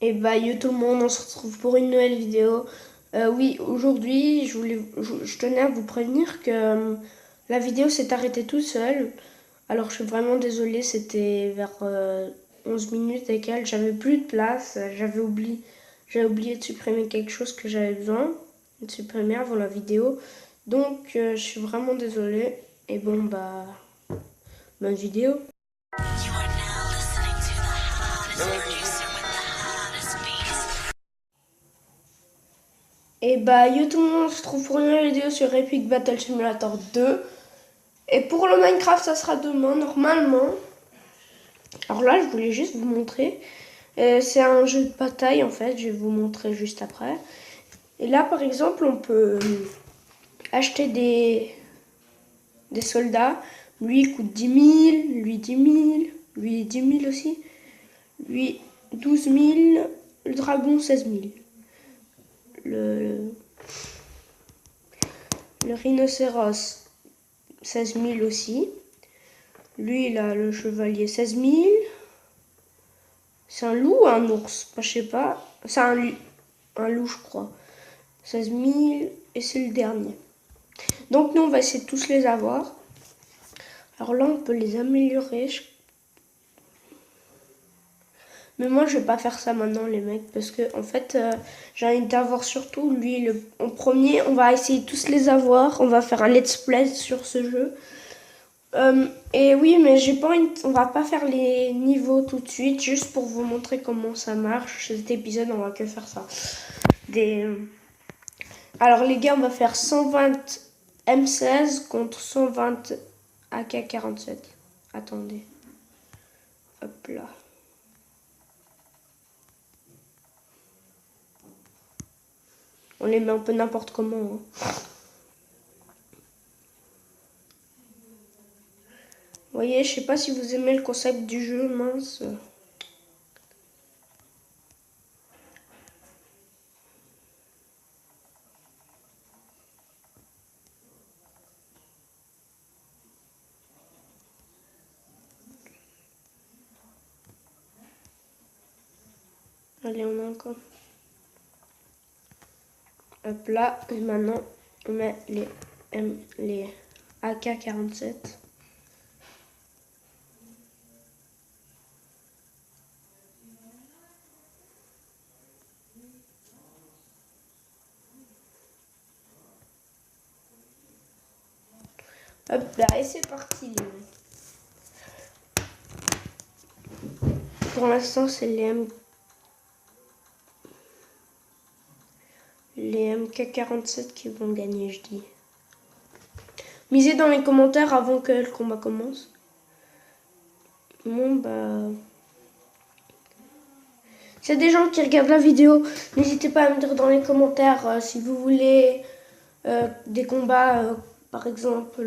Et bah yo tout le monde, on se retrouve pour une nouvelle vidéo. Oui, aujourd'hui, je tenais à vous prévenir que la vidéo s'est arrêtée toute seule. Alors je suis vraiment désolée, c'était vers 11 minutes et quelques, j'avais plus de place, j'avais oublié de supprimer quelque chose que j'avais besoin de supprimer avant la vidéo. Donc je suis vraiment désolée. Et bon bah, bonne vidéo. Et bah yo tout le monde, on se retrouve pour une nouvelle vidéo sur Epic Battle Simulator 2. Et pour le Minecraft, ça sera demain normalement. Alors là, je voulais juste vous montrer. C'est un jeu de bataille en fait, je vais vous montrer juste après. Et là par exemple, on peut acheter des soldats. Lui il coûte 10 000, lui 10 000, lui 10 000 aussi. Lui 12 000, le dragon 16 000. Le rhinocéros 16 000 aussi. Lui, il a le chevalier 16 000. C'est un loup ou un ours? Je sais pas. C'est un loup, je crois. 16 000. Et c'est le dernier. Donc, nous, on va essayer de tous les avoir. Alors là, on peut les améliorer. Mais moi, je vais pas faire ça maintenant, les mecs. Parce que, en fait, j'ai envie d'avoir surtout lui en premier. On va essayer de tous les avoir. On va faire un let's play sur ce jeu. Et oui, mais j'ai pas on va pas faire les niveaux tout de suite, juste pour vous montrer comment ça marche. Cet épisode, on va que faire ça. Alors les gars, on va faire 120 M16 contre 120 AK-47. Attendez. Hop là. On les met un peu n'importe comment. Hein. Vous voyez, je sais pas si vous aimez le concept du jeu, mince. Allez, on a encore. Hop là, et maintenant, on met les AK-47. Hop là, et c'est parti les mecs. Pour l'instant, c'est les MK47 qui vont gagner, je dis. Misez dans les commentaires avant que le combat commence. Bon, bah... S'il y a des gens qui regardent la vidéo, n'hésitez pas à me dire dans les commentaires si vous voulez des combats, par exemple...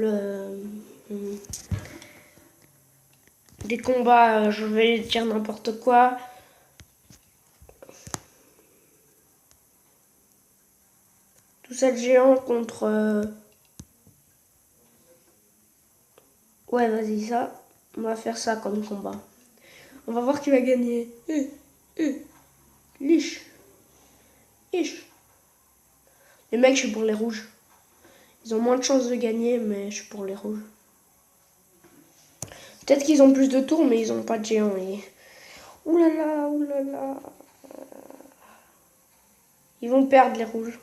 des combats, je vais dire n'importe quoi. Tout ça de géant contre... Ouais, vas-y, ça. On va faire ça comme combat. On va voir qui va gagner. Liche. Liche. Les mecs, je suis pour les rouges. Ils ont moins de chances de gagner, mais je suis pour les rouges. Peut-être qu'ils ont plus de tours, mais ils ont pas de géant. Et... Ouh là là, ouh là là. Ils vont perdre les rouges.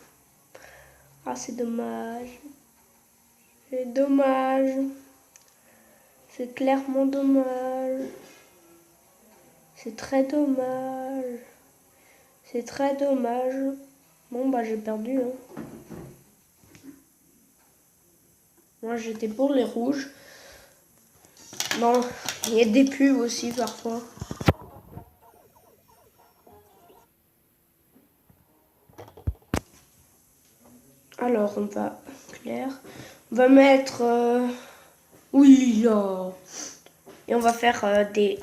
Ah, c'est dommage. C'est dommage. C'est clairement dommage. C'est très dommage. C'est très dommage. Bon, bah, j'ai perdu. Hein. Moi, j'étais pour les rouges. Bon, il y a des pubs aussi parfois. Alors, on va clair. On va mettre... Oui, là. Et on va faire des...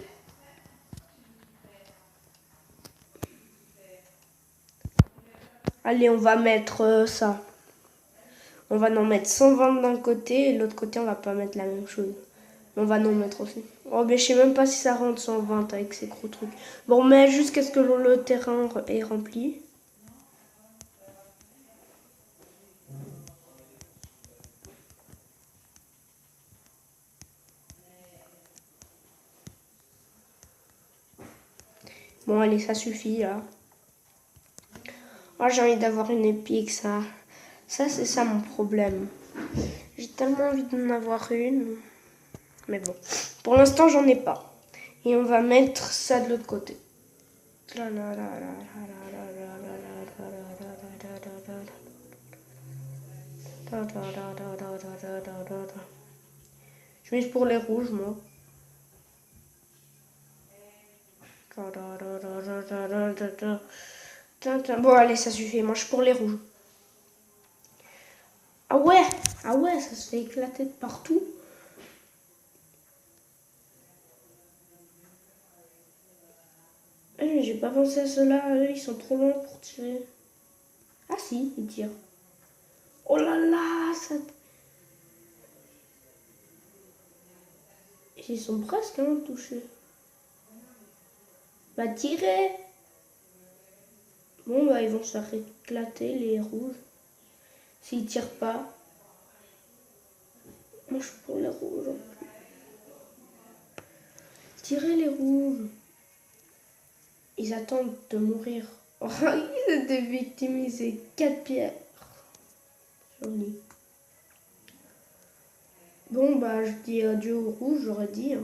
Allez, on va mettre ça. On va en mettre 120 d'un côté et de l'autre côté, on va pas mettre la même chose. On va en mettre aussi. Oh, mais je sais même pas si ça rentre 120 avec ces gros trucs. Bon, mais jusqu'à ce que le terrain est rempli. Bon, allez, ça suffit là. Oh, j'ai envie d'avoir une épique, ça. Ça, c'est ça mon problème. J'ai tellement envie d'en avoir une. Mais bon, pour l'instant, j'en ai pas. Et on va mettre ça de l'autre côté. Je mise pour les rouges, moi. Bon, allez, ça suffit. Moi, je suis pour les rouges. Ah ouais, ça se fait éclater de partout. Mais j'ai pas pensé à cela. Eux, ils sont trop loin pour tirer. Ah si, ils tirent. Oh là là, ça... Ils sont presque touchés. Bah, tirez. Bon, bah, ils vont se faire éclater, les rouges. S'ils tirent pas. Moi, je suis pour les rouges en plus. Tirez les rouges. Ils attendent de mourir. Oh, ils étaient victimisés. 4 pierres. Joli. Bon, bah, je dis adieu aux rouges, j'aurais dit. Hein.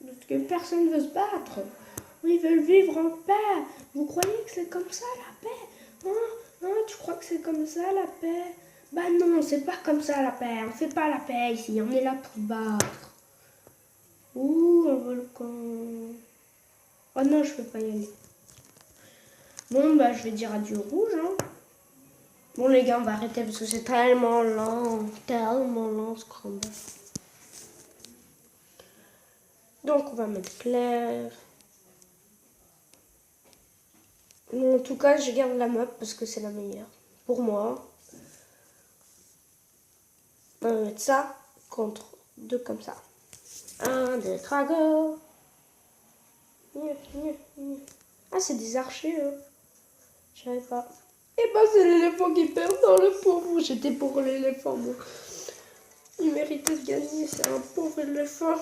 Parce que personne ne veut se battre. Ils veulent vivre en paix. Vous croyez que c'est comme ça la paix? Hein, tu crois que c'est comme ça la paix? Bah non, c'est pas comme ça la paix. On fait pas la paix ici. On est là pour battre. Ouh, un volcan. Oh non, je peux pas y aller. Bon, bah, je vais dire adieu au rouge. Hein. Bon, les gars, on va arrêter parce que c'est tellement lent ce combat. Donc, on va mettre clair. En tout cas, je garde la map parce que c'est la meilleure. Pour moi. On va mettre ça contre 2 comme ça. 1, 2, 3, go. Ah, c'est des archers, hein. Je savais pas. Et bah, c'est l'éléphant qui perd dans le pauvre. J'étais pour l'éléphant, moi. Il méritait de gagner, c'est un pauvre éléphant.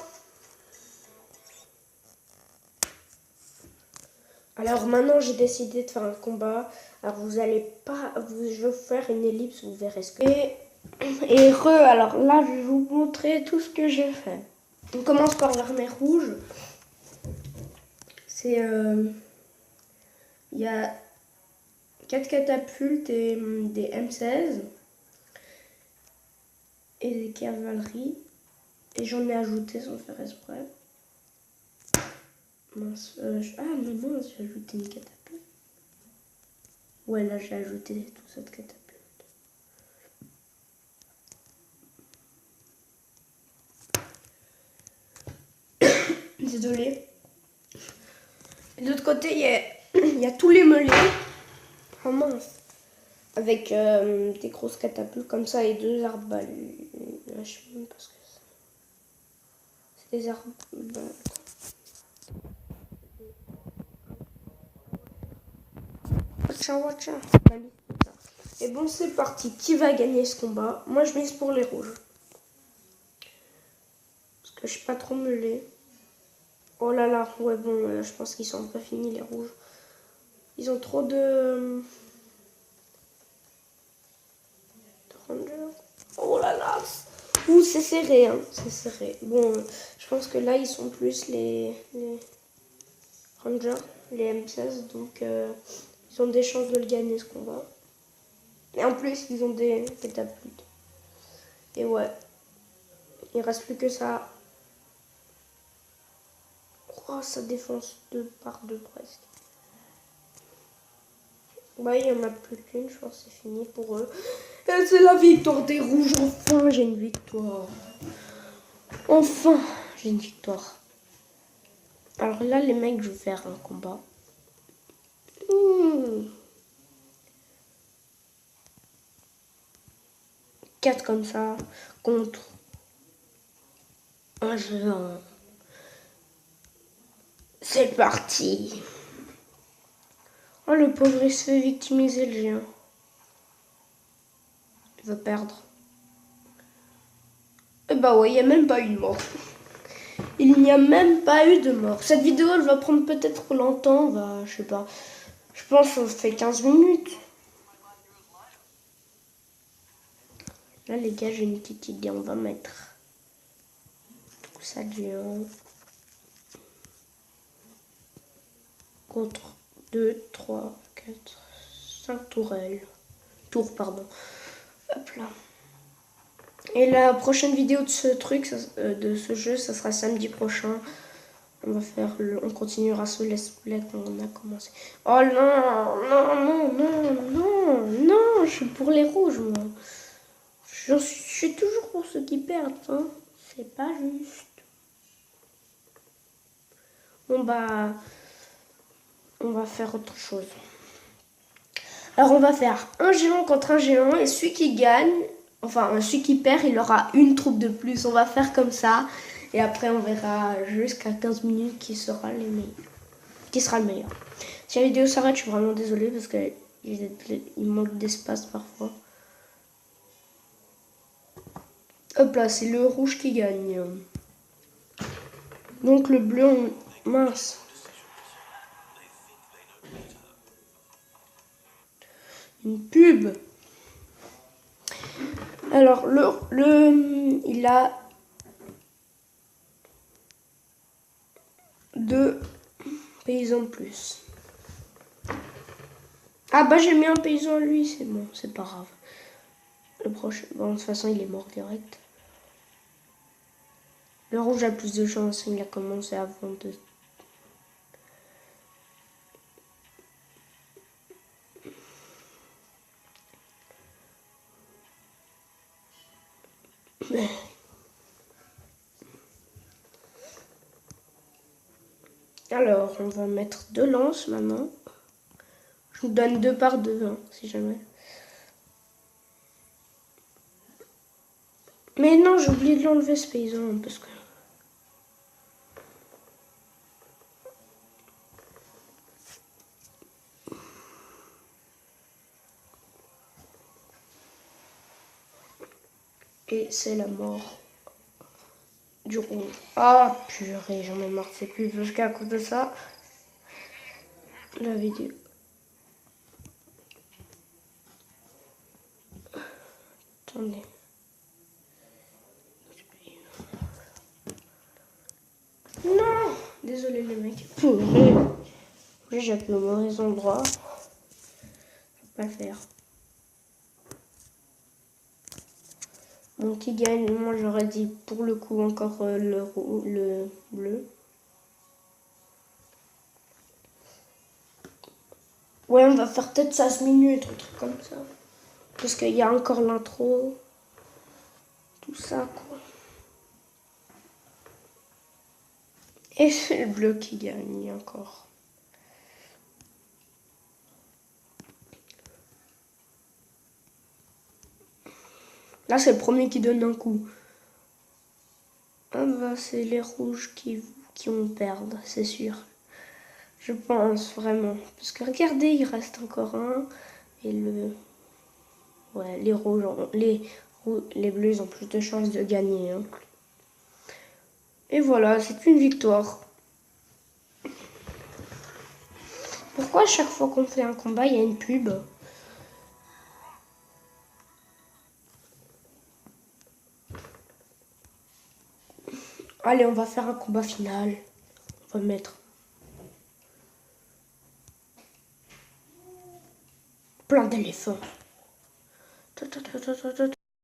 Alors maintenant, j'ai décidé de faire un combat. Alors vous allez pas... Je vais faire une ellipse, vous verrez ce que... Alors là, je vais vous montrer tout ce que j'ai fait. On commence par l'armée rouge. C'est... Il y a 4 catapultes et des M16 et des cavaleries. Et j'en ai ajouté sans faire exprès. Mince. Ah mais mince, j'ai ajouté une catapulte. Ouais, là j'ai ajouté toute cette catapulte. Désolée. De l'autre côté, il y a tous les melets. Oh mince. Avec des grosses catapultes comme ça et 2 arbalètes. Je sais même pas ce que c'est. C'est des arbalètes. Watcha. Et bon, c'est parti. Qui va gagner ce combat? Moi, je mise pour les rouges. Parce que je suis pas trop mêlée. Oh là là, ouais, bon, là, je pense qu'ils sont pas finis, les rouges. Ils ont trop de rangers. Oh là là. Ouh, c'est serré, hein. C'est serré. Bon, je pense que là, ils sont plus les rangers, les M16. Donc, ils ont des chances de le gagner, ce combat. Et en plus, ils ont des catapultes. Et ouais. Il reste plus que ça. Oh, ça défonce 2 par 2 presque. Ouais, il n'y en a plus qu'une, je pense que c'est fini pour eux. Et c'est la victoire des rouges, enfin j'ai une victoire. Enfin, j'ai une victoire. Alors là, les mecs, je vais faire un combat. 4 comme ça, contre Un géant. C'est parti. Oh, le pauvre, il se fait victimiser, le géant. Il va perdre. Eh bah ouais, il n'y a même pas eu de mort. Il n'y a même pas eu de mort. Cette vidéo, elle va prendre peut-être longtemps. Je sais pas. Je pense qu'on fait 15 minutes. Là, les gars, j'ai une petite idée. On va mettre tout ça de géant contre 2, 3, 4, 5 tourelles. Tours, pardon. Hop là. Et la prochaine vidéo de ce truc, de ce jeu, ça sera samedi prochain. On continuera ce let's play qu'on a commencé. Oh non, non, non, non, non, non, je suis pour les rouges, moi. Je suis toujours pour ceux qui perdent, hein. C'est pas juste. Bon bah, on va faire autre chose. Alors on va faire un géant contre un géant et celui qui gagne, enfin celui qui perd, il aura une troupe de plus. On va faire comme ça et après on verra jusqu'à 15 minutes qui sera le meilleur. Si la vidéo s'arrête, je suis vraiment désolée parce qu'il manque d'espace parfois. Hop là, c'est le rouge qui gagne. Donc le bleu, mince. Une pub. Alors il a 2 paysans de plus. Ah bah j'ai mis un paysan à lui, c'est bon, c'est pas grave. Le prochain, bon, de toute façon il est mort direct. Le rouge a plus de chance, il a commencé avant de... Alors, on va mettre 2 lances maintenant. Je vous donne 2 par 2, hein, si jamais. Mais non, j'ai oublié de l'enlever ce paysan, parce que... Et c'est la mort du rouge. Ah, purée, j'en ai marre, c'est plus parce qu'à cause de ça, la vidéo... Attendez. Non, désolé les mecs. Purée. J'appuie au mauvais endroit. Je peux pas le faire. Bon, qui gagne? Moi, j'aurais dit pour le coup encore le bleu. Ouais, on va faire peut-être 16 minutes, un truc comme ça. Parce qu'il y a encore l'intro. Tout ça, quoi. Et c'est le bleu qui gagne encore. Là, c'est le premier qui donne un coup. Ah bah, c'est les rouges qui vont perdre, c'est sûr. Je pense vraiment. Parce que regardez, il reste encore un. Et ouais, les rouges, les bleus, ils ont plus de chances de gagner. Hein. Et voilà, c'est une victoire. Pourquoi à chaque fois qu'on fait un combat, il y a une pub? Allez, on va faire un combat final. On va mettre plein d'éléphants.